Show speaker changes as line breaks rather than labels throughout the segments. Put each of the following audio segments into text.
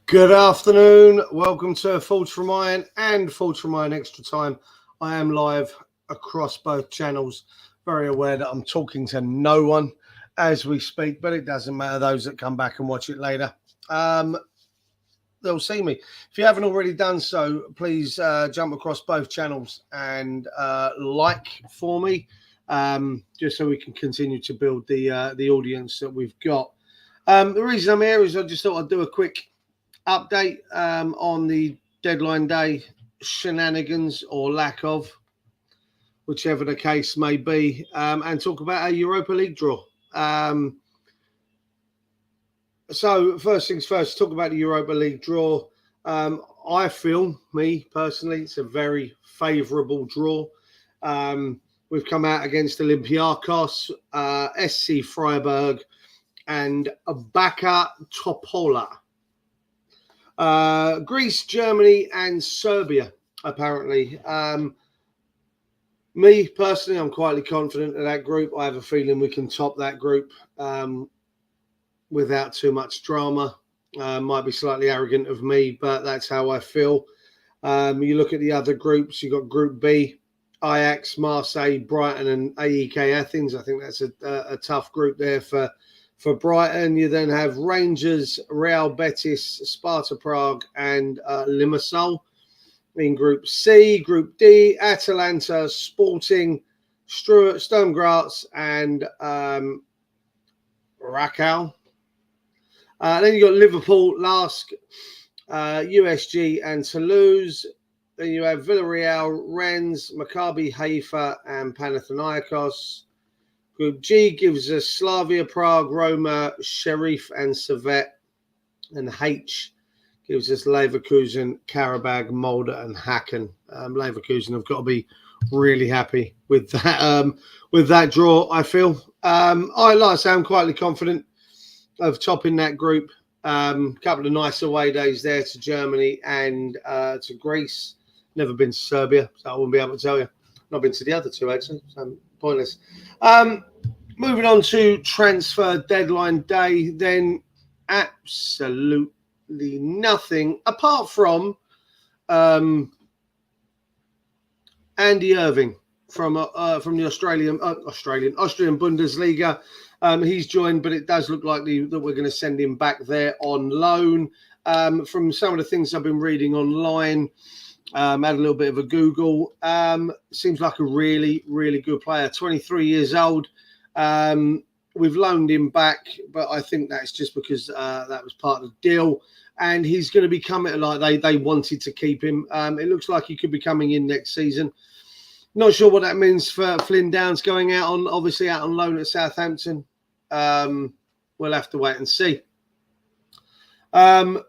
Good afternoon. Welcome to Thoughts from Iron and Thoughts from Iron Extra Time. I am live across both channels. Very aware that I'm talking to no one as we speak, but it doesn't matter. Those that come back and watch it later, they'll see me. If you haven't already done so, please jump across both channels and like for me, just so we can continue to build the audience that we've got. The reason I'm here is I just thought I'd do a quick update on the deadline day shenanigans or lack of, whichever the case may be, and talk about our Europa League draw. So first things first, talk about the Europa League draw. I feel, me personally, it's a very favourable draw. We've come out against Olympiacos, SC Freiburg, and Baka Topola. Greece, Germany, and Serbia, apparently. Me, personally, I'm quietly confident of that group. I have a feeling we can top that group without too much drama. Might be slightly arrogant of me, but that's how I feel. You look at the other groups, you've got Group B, Ajax, Marseille, Brighton, and AEK Athens. I think that's a tough group there for Brighton. You then have Rangers, Real Betis, Sparta Prague, and Limassol. In Group C, Group D, Atalanta, Sporting, Sturm Graz, and Rakow. Then you got Liverpool, Lask, USG, and Toulouse. Then you have Villarreal, Rennes, Maccabi Haifa, and Panathinaikos. Group G gives us Slavia Prague, Roma, Sheriff, and Servette. And H gives us Leverkusen, Karabag, Molde, and Hacken. Leverkusen have got to be really happy with that draw, I feel. Like I say, I'm quietly confident of topping that group. Couple of nice away days there to Germany and to Greece. Never been to Serbia, so I wouldn't be able to tell you. Not been to the other two, actually, so pointless. Moving on to transfer deadline day, then absolutely nothing apart from Andy Irving from the Austrian Bundesliga. He's joined, but it does look like that we're going to send him back there on loan. From some of the things I've been reading online, had a little bit of a Google. Seems like a really, really good player. 23 years old. We've loaned him back, but I think that's just because that was part of the deal. And he's going to be coming, like they wanted to keep him. It looks like he could be coming in next season. Not sure what that means for Flynn Downs going out on loan at Southampton. We'll have to wait and see. On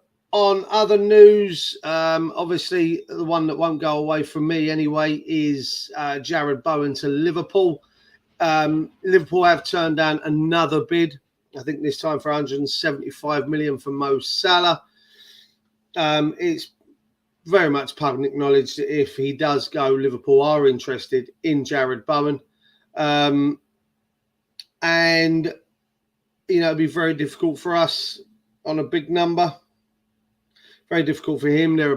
other news, obviously the one that won't go away from me anyway is Jared Bowen to Liverpool. Liverpool have turned down another bid, I think this time for 175 million for Mo Salah. It's very much public knowledge that if he does go, Liverpool are interested in Jared Bowen. And, it'd be very difficult for us on a big number. Very difficult for him. They're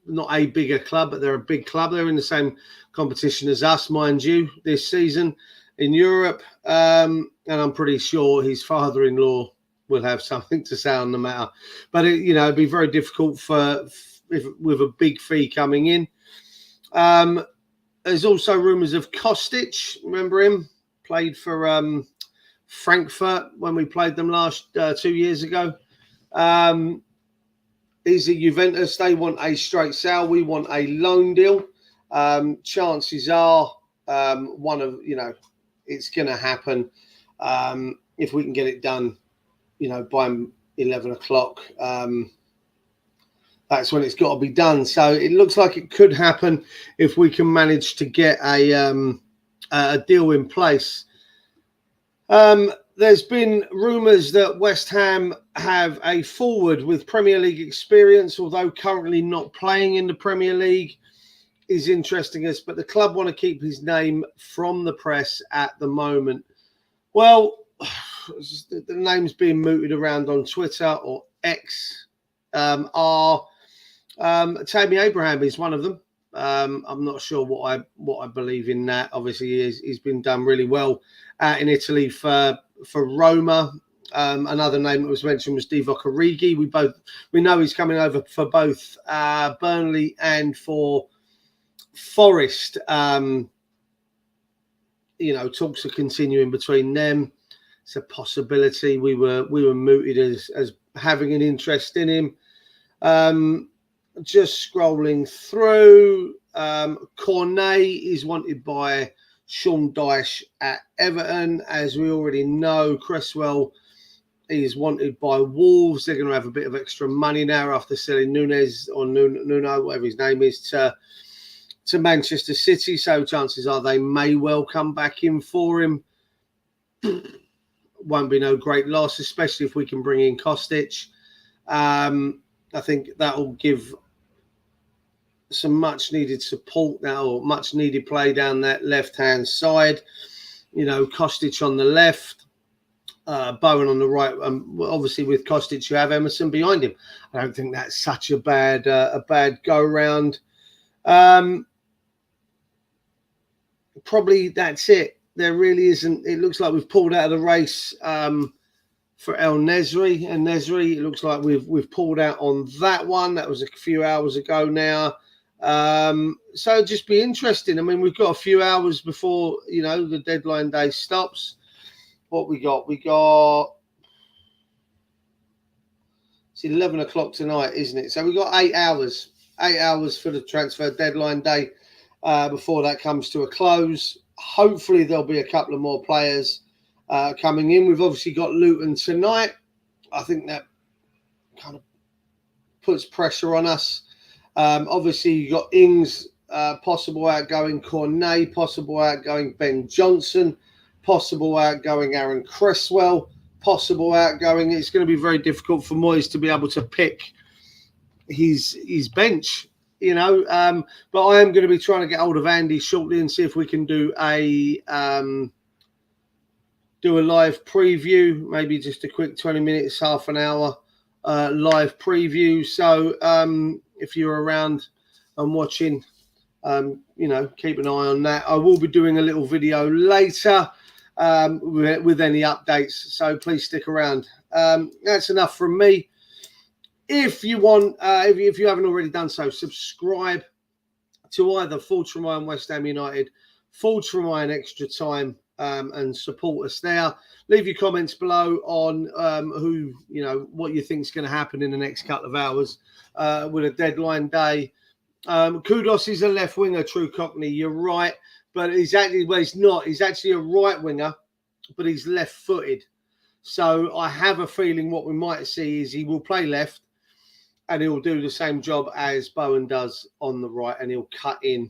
not a bigger club, but they're a big club. They're in the same competition as us, mind you, this season in Europe. And I'm pretty sure his father-in-law will have something to say on the matter. But it'd be very difficult with a big fee coming in. There's also rumours of Kostic. Remember him? Played for Frankfurt when we played them last 2 years ago. He's at Juventus. They want a straight sale. We want a loan deal. Chances are it's going to happen if we can get it done, by 11 o'clock. That's when it's got to be done. So it looks like it could happen if we can manage to get a deal in place. There's been rumours that West Ham have a forward with Premier League experience, although currently not playing in the Premier League, is interesting us, but the club want to keep his name from the press at the moment. Well, the name's being mooted around on Twitter or X, are Tammy Abraham is one of them. I'm not sure what I believe in that. Obviously, he's been done really well out in Italy for Roma. Another name that was mentioned was Divock Origi. We know he's coming over for both Burnley and for Forest. Talks are continuing between them. It's a possibility. We were mooted as having an interest in him. Just scrolling through, Cornet is wanted by Sean Dyche at Everton. As we already know, Cresswell is wanted by Wolves. They're going to have a bit of extra money now after selling Nunes or Nuno, whatever his name is, to Manchester City. So chances are they may well come back in for him. Won't be no great loss, especially if we can bring in Kostic. I think that will give some much needed support now, or much needed play down that left-hand side. Kostic on the left, Bowen on the right. Obviously, with Kostic, you have Emerson behind him. I don't think that's such a bad go-round. Probably that's it. There really isn't. It looks like we've pulled out of the race for El Nesri. And Nesri, it looks like we've pulled out on that one. That was a few hours ago now. So it'll just be interesting. I mean, we've got a few hours before, the deadline day stops. What we got? It's 11 o'clock tonight, isn't it? So we've got 8 hours. 8 hours for the transfer deadline day before that comes to a close. Hopefully there'll be a couple of more players coming in. We've obviously got Luton tonight. I think that kind of puts pressure on us. Obviously, you've got Ings, possible outgoing Cornet, possible outgoing Ben Johnson, possible outgoing Aaron Cresswell, possible outgoing. It's going to be very difficult for Moyes to be able to pick his bench, but I am going to be trying to get hold of Andy shortly and see if we can do a live preview, maybe just a quick 20 minutes, half an hour live preview. So if you're around and watching, keep an eye on that. I will be doing a little video later with any updates, so please stick around. That's enough from me. If you want, if you haven't already done so, subscribe to either Forge from Iron West Ham United, Forge from Iron Extra Time, and support us there. Leave your comments below on what you think is going to happen in the next couple of hours with a deadline day. Kudos is a left winger, True Cockney. You're right, but he's not. He's actually a right winger, but he's left-footed. So I have a feeling what we might see is he will play left, and he'll do the same job as Bowen does on the right, and he'll cut in.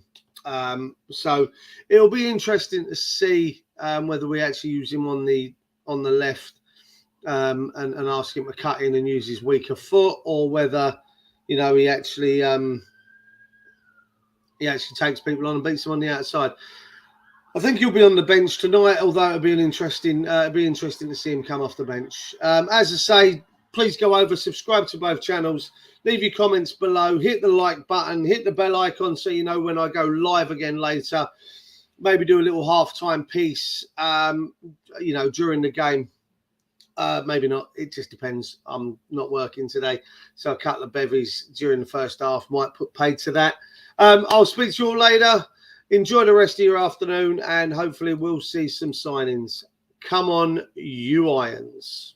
So it'll be interesting to see whether we actually use him on the left and ask him to cut in and use his weaker foot, or whether he actually takes people on and beats them on the outside. I think he'll be on the bench tonight, although it'll be interesting to see him come off the bench. As I say, please go over, subscribe to both channels, leave your comments below, hit the like button, hit the bell icon so you know when I go live again later. Maybe do a little halftime piece, during the game. Maybe not. It just depends. I'm not working today, so a couple of bevies during the first half might put paid to that. I'll speak to you all later. Enjoy the rest of your afternoon, and hopefully we'll see some signings. Come on, you Irons.